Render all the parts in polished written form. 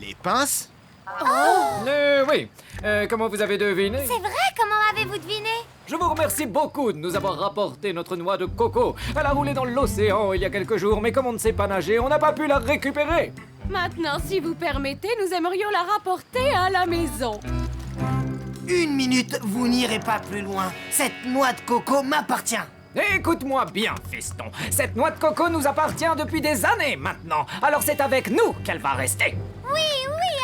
Les pinces? Oui. Comment vous avez deviné? C'est vrai, comment avez-vous deviné? Je vous remercie beaucoup de nous avoir rapporté notre noix de coco. Elle a roulé dans l'océan il y a quelques jours, mais comme on ne sait pas nager, on n'a pas pu la récupérer. Maintenant, si vous permettez, nous aimerions la rapporter à la maison. 1 minute, vous n'irez pas plus loin. Cette noix de coco m'appartient. Écoute-moi bien, fiston. Cette noix de coco nous appartient depuis des années maintenant. Alors c'est avec nous qu'elle va rester. Oui,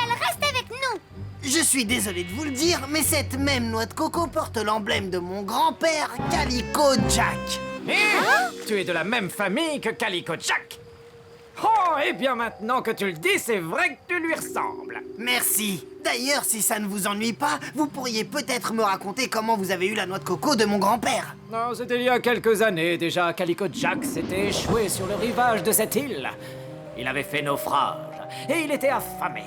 elle reste avec nous. Je suis désolé de vous le dire, mais cette même noix de coco porte l'emblème de mon grand-père, Calico Jack. Tu es de la même famille que Calico Jack. Oh, et bien maintenant que tu le dis, c'est vrai que tu lui ressembles. Merci. D'ailleurs, si ça ne vous ennuie pas, vous pourriez peut-être me raconter comment vous avez eu la noix de coco de mon grand-père. Non, c'était il y a quelques années déjà. Calico Jack s'était échoué sur le rivage de cette île. Il avait fait naufrage et il était affamé.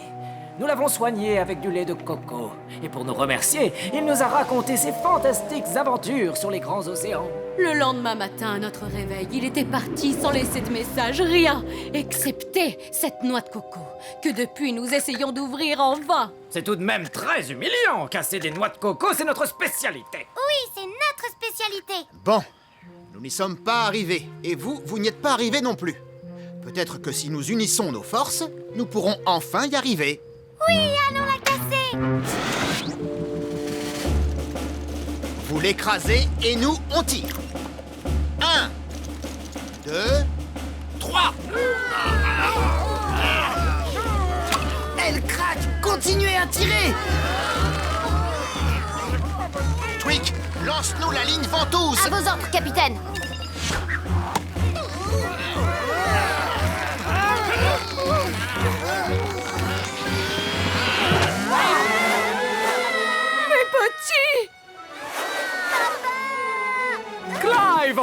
Nous l'avons soigné avec du lait de coco. Et pour nous remercier, il nous a raconté ses fantastiques aventures sur les grands océans. Le lendemain matin, à notre réveil, il était parti sans laisser de message, rien, excepté cette noix de coco, que depuis nous essayons d'ouvrir en vain. C'est tout de même très humiliant. Casser des noix de coco, c'est notre spécialité. Oui, c'est notre spécialité. Bon, nous n'y sommes pas arrivés. Et vous n'y êtes pas arrivés non plus. Peut-être que si nous unissons nos forces, nous pourrons enfin y arriver. Oui, allons la casser. Vous l'écrasez et nous, on tire. 1, 2, 3. Elle craque. Continuez à tirer. Tweak, lance-nous la ligne ventouse. À vos ordres, capitaine. Mes petits! Clive!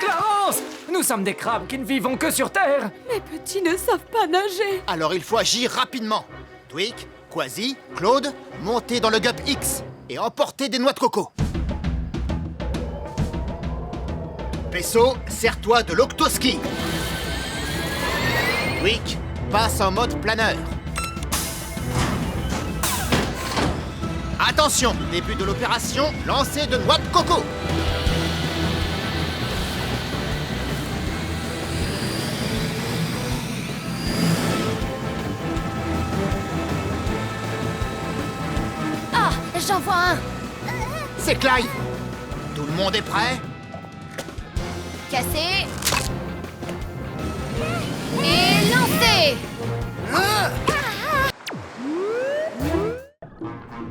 Clarence! Nous sommes des crabes qui ne vivons que sur Terre. Mes petits ne savent pas nager. Alors il faut agir rapidement. Tweak, Quasi, Claude, montez dans le Gup X et emportez des noix de coco. Pesso, sers-toi de l'octoski. Tweak, passe en mode planeur. Attention, début de l'opération, lancer de noix de coco. Ah, j'en vois un. C'est Clive. Tout le monde est prêt? Cassé. Et lancé.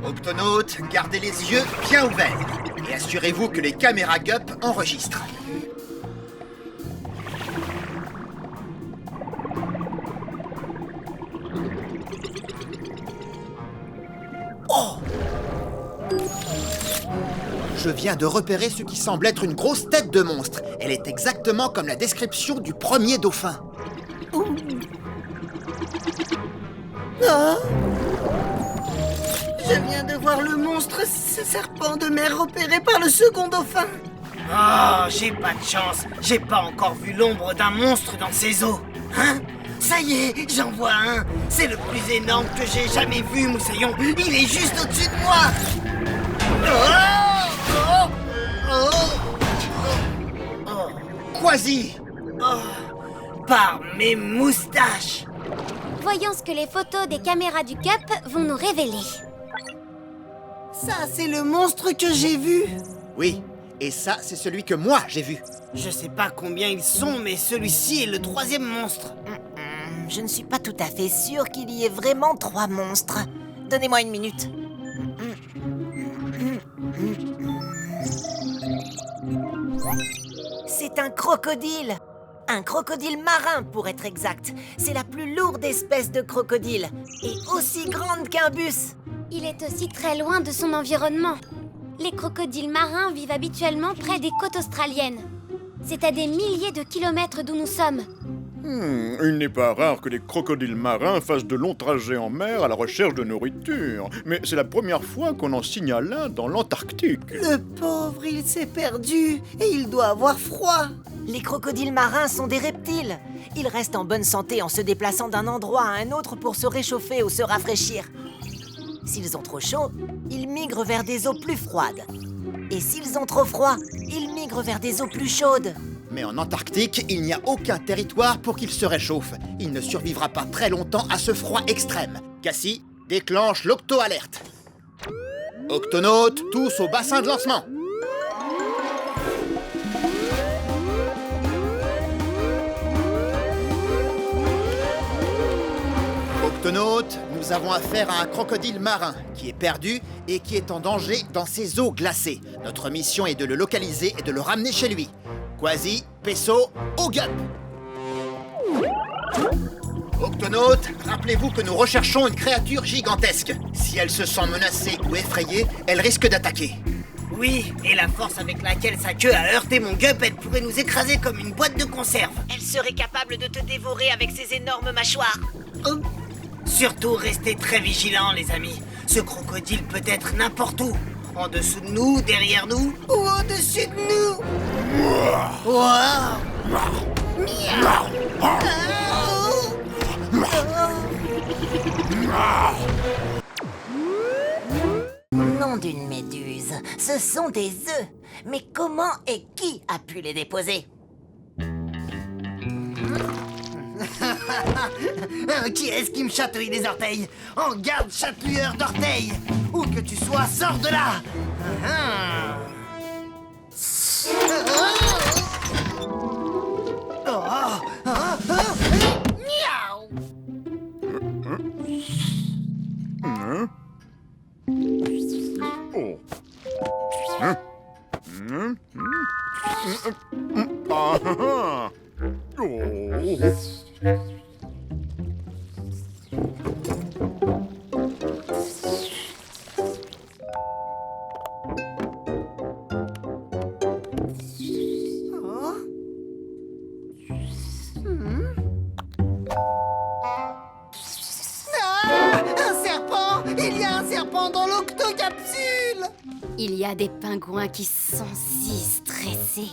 Octonautes, gardez les yeux bien ouverts et assurez-vous que les caméras Gup enregistrent. Oh! Je viens de repérer ce qui semble être une grosse tête de monstre. Elle est exactement comme la description du premier dauphin. Ah! Je viens de voir le monstre, ce serpent de mer repéré par le second dauphin. Oh, j'ai pas de chance. J'ai pas encore vu l'ombre d'un monstre dans ces eaux. Hein? Ça y est, j'en vois un. C'est le plus énorme que j'ai jamais vu, Moussaillon. Il est juste au-dessus de moi. Quasi! Par mes moustaches. Voyons ce que les photos des caméras du Cup vont nous révéler. Ça, c'est le monstre que j'ai vu. Oui, et ça, c'est celui que moi j'ai vu. Je sais pas combien ils sont, mais celui-ci est le 3e monstre. Je ne suis pas tout à fait sûre qu'il y ait vraiment 3 monstres. Donnez-moi 1 minute. C'est un crocodile. Un crocodile marin, pour être exact. C'est la plus lourde espèce de crocodile. Et aussi grande qu'un bus. Il est aussi très loin de son environnement. Les crocodiles marins vivent habituellement près des côtes australiennes. C'est à des milliers de kilomètres d'où nous sommes. Il n'est pas rare que les crocodiles marins fassent de longs trajets en mer à la recherche de nourriture. Mais c'est la première fois qu'on en signale un dans l'Antarctique. Le pauvre, il s'est perdu et il doit avoir froid. Les crocodiles marins sont des reptiles. Ils restent en bonne santé en se déplaçant d'un endroit à un autre pour se réchauffer ou se rafraîchir. S'ils ont trop chaud, ils migrent vers des eaux plus froides. Et s'ils ont trop froid, ils migrent vers des eaux plus chaudes. Mais en Antarctique, il n'y a aucun territoire pour qu'il se réchauffe. Il ne survivra pas très longtemps à ce froid extrême. Cassie, déclenche l'octo-alerte. Octonautes, tous au bassin de lancement. Octonautes, nous avons affaire à un crocodile marin qui est perdu et qui est en danger dans ses eaux glacées. Notre mission est de le localiser et de le ramener chez lui. Quasi, Peso, Ogup. Octonautes, rappelez-vous que nous recherchons une créature gigantesque. Si elle se sent menacée ou effrayée, elle risque d'attaquer. Oui, et la force avec laquelle sa queue a heurté mon gup, elle pourrait nous écraser comme une boîte de conserve. Elle serait capable de te dévorer avec ses énormes mâchoires. Surtout, restez très vigilants, les amis. Ce crocodile peut être n'importe où. En dessous de nous, derrière nous, ou au-dessus de nous. Wow. Nom d'une méduse, ce sont des œufs. Mais comment et qui a pu les déposer? Qui est-ce qui me chatouille les orteils? En garde, chatouilleur d'orteils. Où que tu sois, sors de là. Un serpent! Il y a un serpent dans l'octocapsule! Il y a des pingouins qui sont si stressés.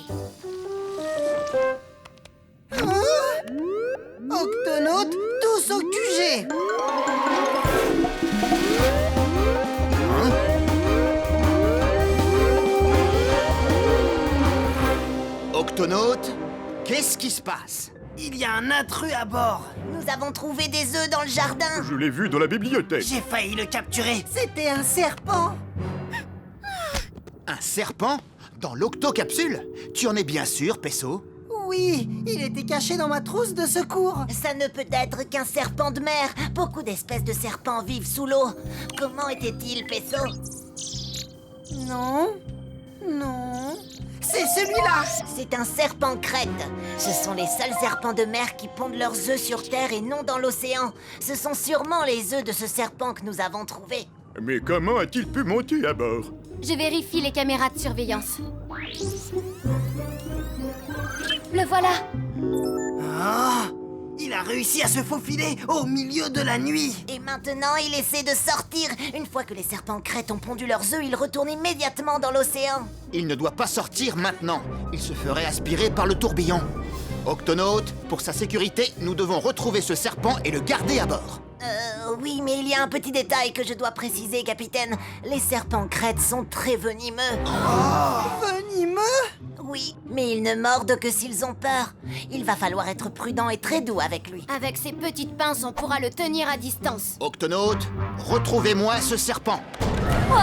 Octonautes, tous au QG! Octonautes, qu'est-ce qui se passe? Il y a un intrus à bord! Nous avons trouvé des œufs dans le jardin. Je l'ai vu dans la bibliothèque. J'ai failli le capturer! C'était un serpent! Un serpent? Dans l'octocapsule? Tu en es bien sûr, Peso? Oui, il était caché dans ma trousse de secours! Ça ne peut être qu'un serpent de mer. Beaucoup d'espèces de serpents vivent sous l'eau. Comment était-il, Peso? Non, non... C'est celui-là! C'est un serpent crête. Ce sont les seuls serpents de mer qui pondent leurs œufs sur Terre et non dans l'océan. Ce sont sûrement les œufs de ce serpent que nous avons trouvés. Mais comment a-t-il pu monter à bord? Je vérifie les caméras de surveillance. Le voilà. Il a réussi à se faufiler au milieu de la nuit! Et maintenant, il essaie de sortir. Une fois que les serpents crêtes ont pondu leurs œufs, ils retournent immédiatement dans l'océan. Il ne doit pas sortir maintenant. Il se ferait aspirer par le tourbillon. Octonautes, pour sa sécurité, nous devons retrouver ce serpent et le garder à bord. Oui, mais il y a un petit détail que je dois préciser, capitaine. Les serpents crêtes sont très venimeux. Venimeux? Oui, mais ils ne mordent que s'ils ont peur. Il va falloir être prudent et très doux avec lui. Avec ses petites pinces, on pourra le tenir à distance. Octonautes, retrouvez-moi ce serpent. Oh!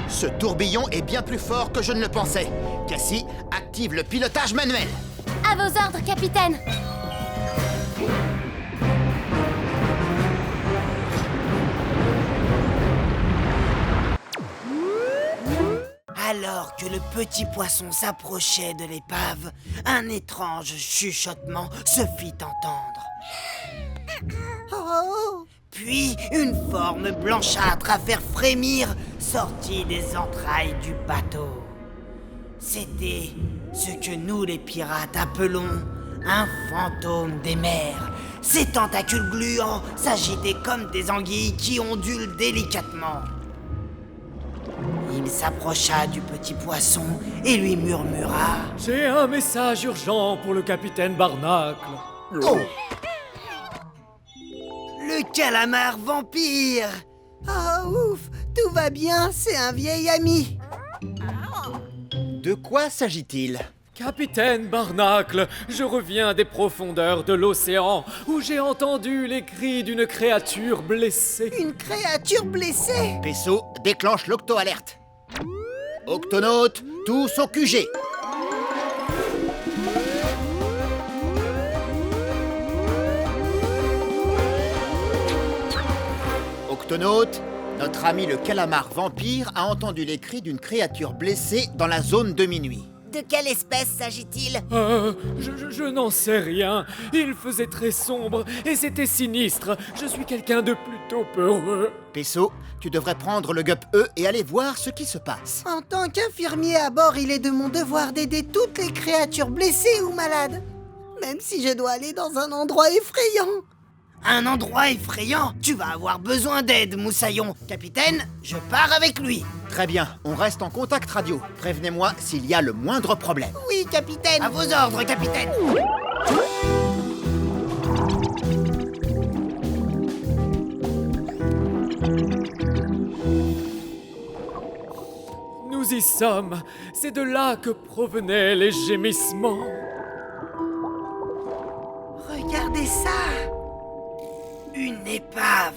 Ce tourbillon est bien plus fort que je ne le pensais. Cassie, active le pilotage manuel. À vos ordres, capitaine. Alors que le petit poisson s'approchait de l'épave, un étrange chuchotement se fit entendre. Puis une forme blanchâtre à faire frémir sortit des entrailles du bateau. C'était ce que nous les pirates appelons un fantôme des mers. Ses tentacules gluants s'agitaient comme des anguilles qui ondulent délicatement. Il s'approcha du petit poisson et lui murmura. J'ai un message urgent pour le capitaine Barnacle. Oh! Le calamar vampire. Ah ouf, tout va bien, c'est un vieil ami. De quoi s'agit-il? Capitaine Barnacle, je reviens des profondeurs de l'océan où j'ai entendu les cris d'une créature blessée. Une créature blessée. Peso, déclenche l'octo-alerte. Octonautes, tous au QG. Octonautes, notre ami le calamar vampire a entendu les cris d'une créature blessée dans la zone de minuit. De quelle espèce s'agit-il? Je n'en sais rien. Il faisait très sombre et c'était sinistre. Je suis quelqu'un de plutôt peureux. Peso, tu devrais prendre le Gup E et aller voir ce qui se passe. En tant qu'infirmier à bord, il est de mon devoir d'aider toutes les créatures blessées ou malades. Même si je dois aller dans un endroit effrayant. Un endroit effrayant? Tu vas avoir besoin d'aide, Moussaillon. Capitaine, je pars avec lui. Très bien, on reste en contact radio. Prévenez-moi s'il y a le moindre problème. Oui, capitaine. À vos ordres, capitaine. Nous y sommes. C'est de là que provenaient les gémissements. Regardez ça. Une épave.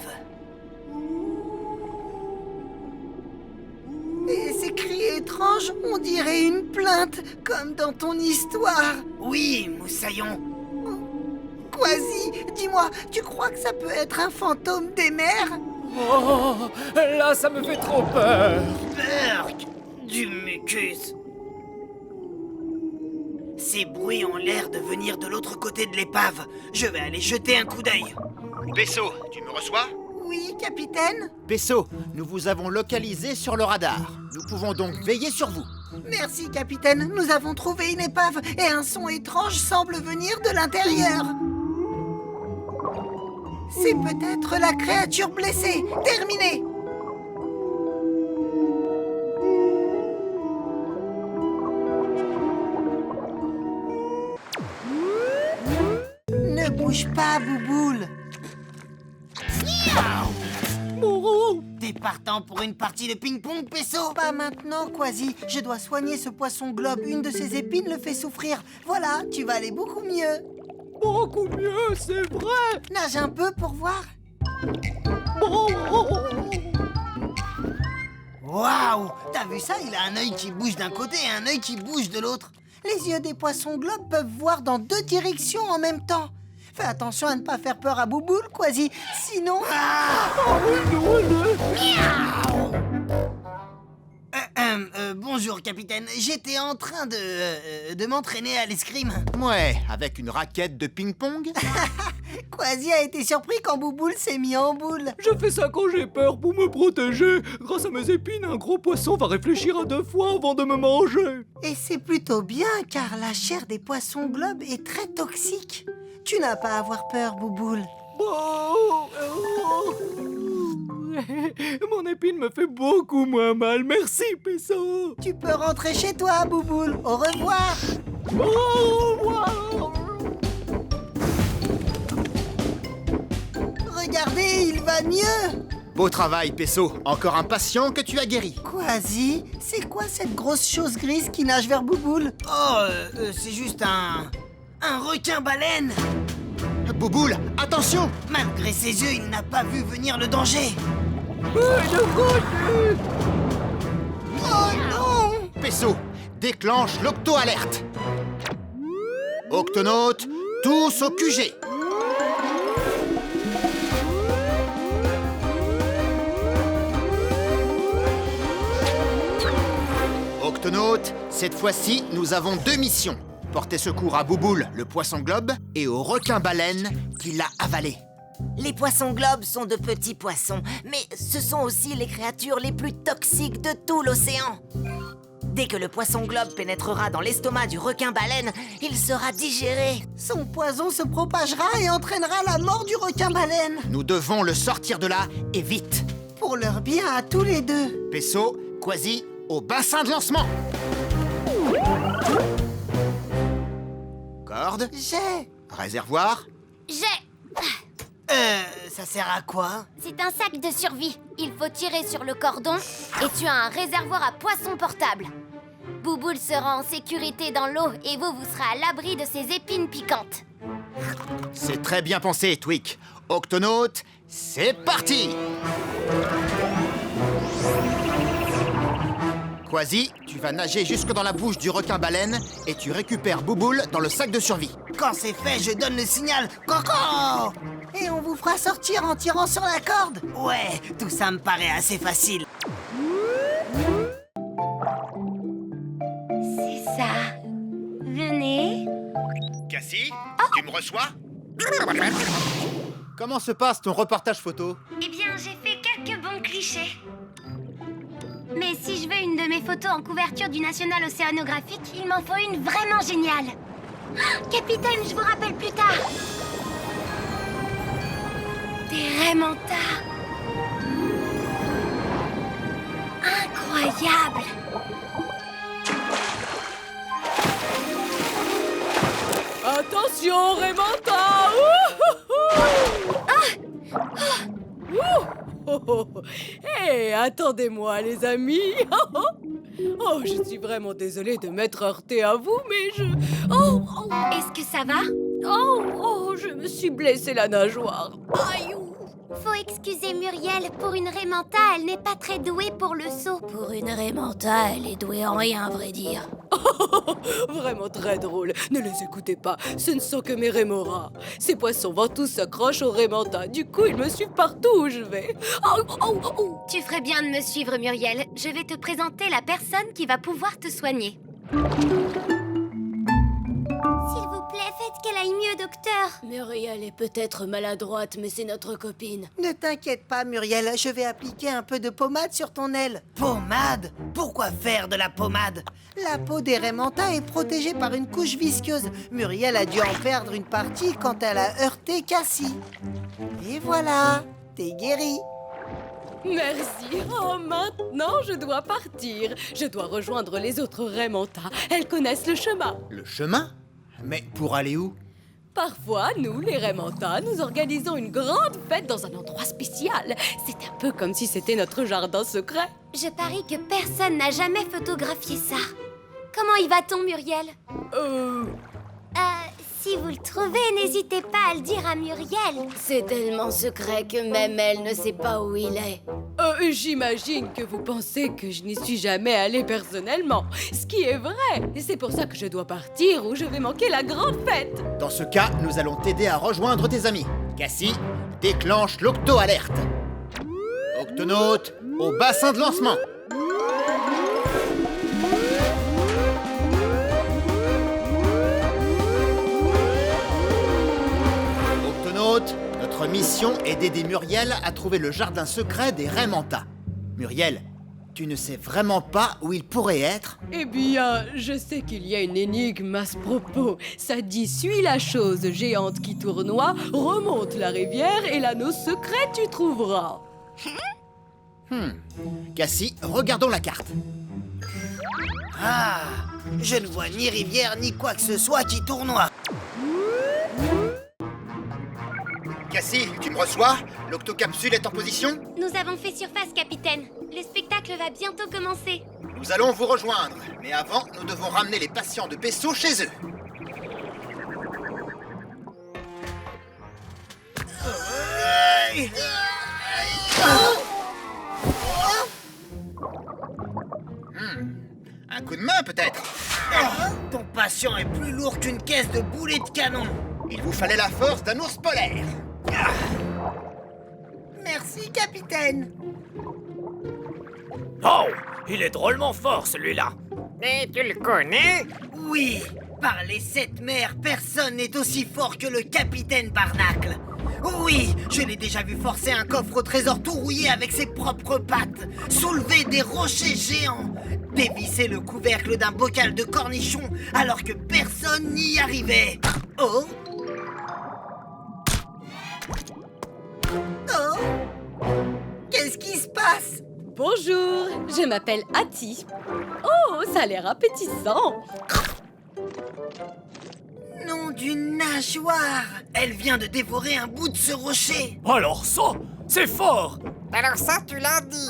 Et ces cris étranges, on dirait une plainte, comme dans ton histoire. Oui, Moussaillon. Quasi, dis-moi, tu crois que ça peut être un fantôme des mers? Oh, là, ça me fait trop peur. Peur du mucus. Ces bruits ont l'air de venir de l'autre côté de l'épave. Je vais aller jeter un coup d'œil. Peso, tu me reçois? Oui, capitaine. Peso, nous vous avons localisé sur le radar. Nous pouvons donc veiller sur vous. Merci, capitaine. Nous avons trouvé une épave et un son étrange semble venir de l'intérieur. C'est peut-être la créature blessée. Terminé. Ne bouge pas, Bouboule. T'es partant pour une partie de ping-pong, Peso? Pas maintenant, Quasi. Je dois soigner ce poisson globe. Une de ses épines le fait souffrir. Voilà, tu vas aller beaucoup mieux. Beaucoup mieux, c'est vrai. Nage un peu pour voir. Waouh! T'as vu ça? Il a un œil qui bouge d'un côté et un œil qui bouge de l'autre. Les yeux des poissons globes peuvent voir dans deux directions en même temps. Fais attention à ne pas faire peur à Bouboule, Quasi. Sinon... Bonjour, capitaine. J'étais en train de m'entraîner à l'escrime. Ouais, avec une raquette de ping-pong. Quasi a été surpris quand Bouboule s'est mis en boule. Je fais ça quand j'ai peur pour me protéger. Grâce à mes épines, un gros poisson va réfléchir à 2 fois avant de me manger. Et c'est plutôt bien, car la chair des poissons globes est très toxique. Tu n'as pas à avoir peur, Bouboule. Mon épine me fait beaucoup moins mal. Merci, Peso. Tu peux rentrer chez toi, Bouboule. Au revoir. Au revoir. Regardez, il va mieux. Beau travail, Peso. Encore un patient que tu as guéri. Quasi, c'est quoi cette grosse chose grise qui nage vers Bouboule? Oh, c'est juste un requin-baleine. Bouboule, attention! Malgré ses yeux, il n'a pas vu venir le danger. Oh non! Peso, déclenche l'octo-alerte. Octonautes, tous au QG. Octonautes, cette fois-ci, nous avons 2 missions. Porter secours à Bouboule, le poisson globe, et au requin-baleine qui l'a avalé. Les poissons globes sont de petits poissons, mais ce sont aussi les créatures les plus toxiques de tout l'océan. Dès que le poisson globe pénétrera dans l'estomac du requin-baleine, il sera digéré. Son poison se propagera et entraînera la mort du requin-baleine. Nous devons le sortir de là, et vite. Pour leur bien à tous les deux. Peso, Quasi, au bassin de lancement. Corde, J'ai... réservoir. J'ai... ça sert à quoi? C'est un sac de survie. Il faut tirer sur le cordon et tu as un réservoir à poissons portable. Bouboule sera en sécurité dans l'eau et vous serez à l'abri de ses épines piquantes. C'est très bien pensé, Tweak. Octonaute, c'est parti! Quasi, tu vas nager jusque dans la bouche du requin-baleine et tu récupères Bouboule dans le sac de survie. Quand c'est fait, je donne le signal Coco! Et on vous fera sortir en tirant sur la corde. Ouais, tout ça me paraît assez facile. C'est ça. Venez. Cassie, tu me reçois? Comment se passe ton reportage photo? Eh bien, j'ai fait quelques bons clichés. Mais si je veux une de mes photos en couverture du National Océanographique, il m'en faut une vraiment géniale. Ah, capitaine, je vous rappelle plus tard. Des raimentas. Incroyable. Attention, Raymanta! Hé, attendez-moi, les amis! Oh, je suis vraiment désolée de m'être heurtée à vous, mais je... Est-ce que ça va? Je me suis blessée la nageoire. Aïe! Faut excuser Muriel, pour une Raimanta, elle n'est pas très douée pour le saut. Pour une Raimanta, elle est douée en rien, à vrai dire. Vraiment très drôle. Ne les écoutez pas, ce ne sont que mes rémoras. Ces poissons ventous s'accrochent aux Raimanta. Du coup, ils me suivent partout où je vais. Tu ferais bien de me suivre, Muriel. Je vais te présenter la personne qui va pouvoir te soigner. S'il vous plaît, faites qu'elle aille mieux, docteur. Muriel est peut-être maladroite, mais c'est notre copine. Ne t'inquiète pas, Muriel, je vais appliquer un peu de pommade sur ton aile. Pommade? Pourquoi faire de la pommade? La peau des raimentas est protégée par une couche visqueuse. Muriel a dû en perdre une partie quand elle a heurté Cassie. Et voilà, t'es guérie. Merci. Maintenant, je dois partir. Je dois rejoindre les autres raimentas. Elles connaissent le chemin. Le chemin? Mais pour aller où? Parfois, nous, les raimentas, nous organisons une grande fête dans un endroit spécial. C'est un peu comme si c'était notre jardin secret. Je parie que personne n'a jamais photographié ça. Comment y va-t-on, Muriel? Si vous le trouvez, n'hésitez pas à le dire à Muriel. C'est tellement secret que même elle ne sait pas où il est. J'imagine que vous pensez que je n'y suis jamais allée personnellement. Ce qui est vrai. Et c'est pour ça que je dois partir ou je vais manquer la grande fête. Dans ce cas, nous allons t'aider à rejoindre tes amis. Cassie, déclenche l'octo-alerte. Octonaute, au bassin de lancement. Notre mission est d'aider Muriel à trouver le jardin secret des raimentas. Muriel, tu ne sais vraiment pas où il pourrait être? Eh bien, je sais qu'il y a une énigme à ce propos. Ça dit « Suis la chose géante qui tournoie, remonte la rivière et l'anneau secret tu trouveras. » Cassie, regardons la carte. Ah, je ne vois ni rivière ni quoi que ce soit qui tournoie. Cassie, tu me reçois? L'octocapsule est en position? Nous avons fait surface, capitaine. Le spectacle va bientôt commencer. Nous allons vous rejoindre. Mais avant, nous devons ramener les patients de Pesso chez eux. Un coup de main, peut-être? Ton patient est plus lourd qu'une caisse de boulets de canon. Il vous fallait la force d'un ours polaire. Merci, capitaine. Oh, il est drôlement fort, celui-là. Mais tu le connais? Oui, par les 7 mers, personne n'est aussi fort que le capitaine Barnacle. Oui, je l'ai déjà vu forcer un coffre au trésor tout rouillé avec ses propres pattes, soulever des rochers géants, dévisser le couvercle d'un bocal de cornichons alors que personne n'y arrivait. Oh! Oh! Qu'est-ce qui se passe? bonjour, je m'appelle Hattie. Oh, ça a l'air appétissant. Nom d'une nageoire! Elle vient de dévorer un bout de ce rocher! Alors ça, c'est fort! Alors ça, tu l'as dit.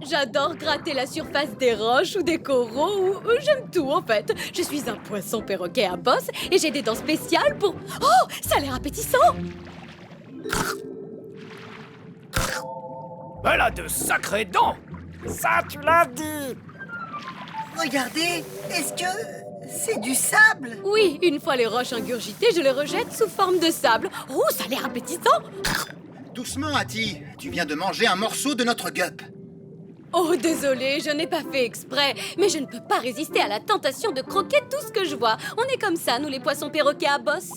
J'adore gratter la surface des roches ou des coraux, ou j'aime tout en fait. Je suis un poisson perroquet à bosse et j'ai des dents spéciales pour... Oh, ça a l'air appétissant! Elle a de sacrées dents! Ça, tu l'as dit. Regardez, est-ce que c'est du sable? Oui, une fois les roches ingurgitées, je les rejette sous forme de sable. Oh, ça a l'air appétissant! Doucement, Hattie. Tu viens de manger un morceau de notre gup. Oh, désolé, je n'ai pas fait exprès, mais je ne peux pas résister à la tentation de croquer tout ce que je vois. On est comme ça, nous les poissons perroquets à bosse.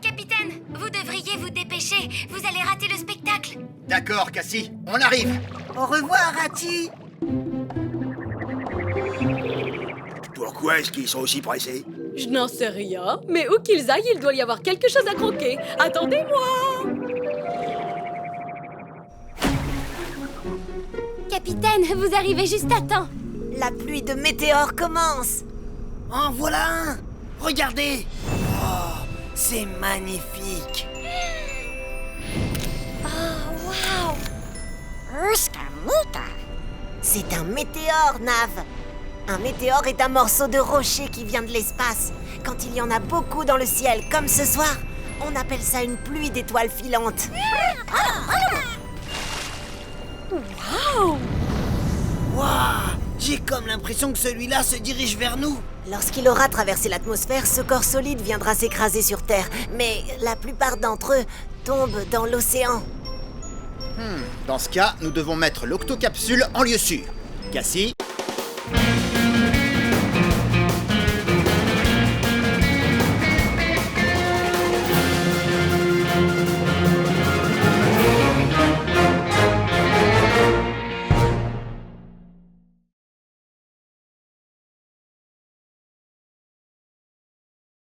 Capitaine, vous devriez vous dépêcher. Vous allez rater le spectacle. D'accord, Cassie, on arrive. Au revoir, Hattie! Pourquoi est-ce qu'ils sont aussi pressés? Je n'en sais rien, mais où qu'ils aillent, il doit y avoir quelque chose à croquer. Attendez-moi! Capitaine, vous arrivez juste à temps. La pluie de météores commence. En voilà un! Regardez! Oh, c'est magnifique! Oh, waouh! C'est un météore, Nav. Un météore est un morceau de rocher qui vient de l'espace. Quand il y en a beaucoup dans le ciel, comme ce soir, on appelle ça une pluie d'étoiles filantes. Waouh! Waouh! J'ai comme l'impression que celui-là se dirige vers nous! Lorsqu'il aura traversé l'atmosphère, ce corps solide viendra s'écraser sur Terre. Mais la plupart d'entre eux tombent dans l'océan. Dans ce cas, nous devons mettre l'octocapsule en lieu sûr. Cassie,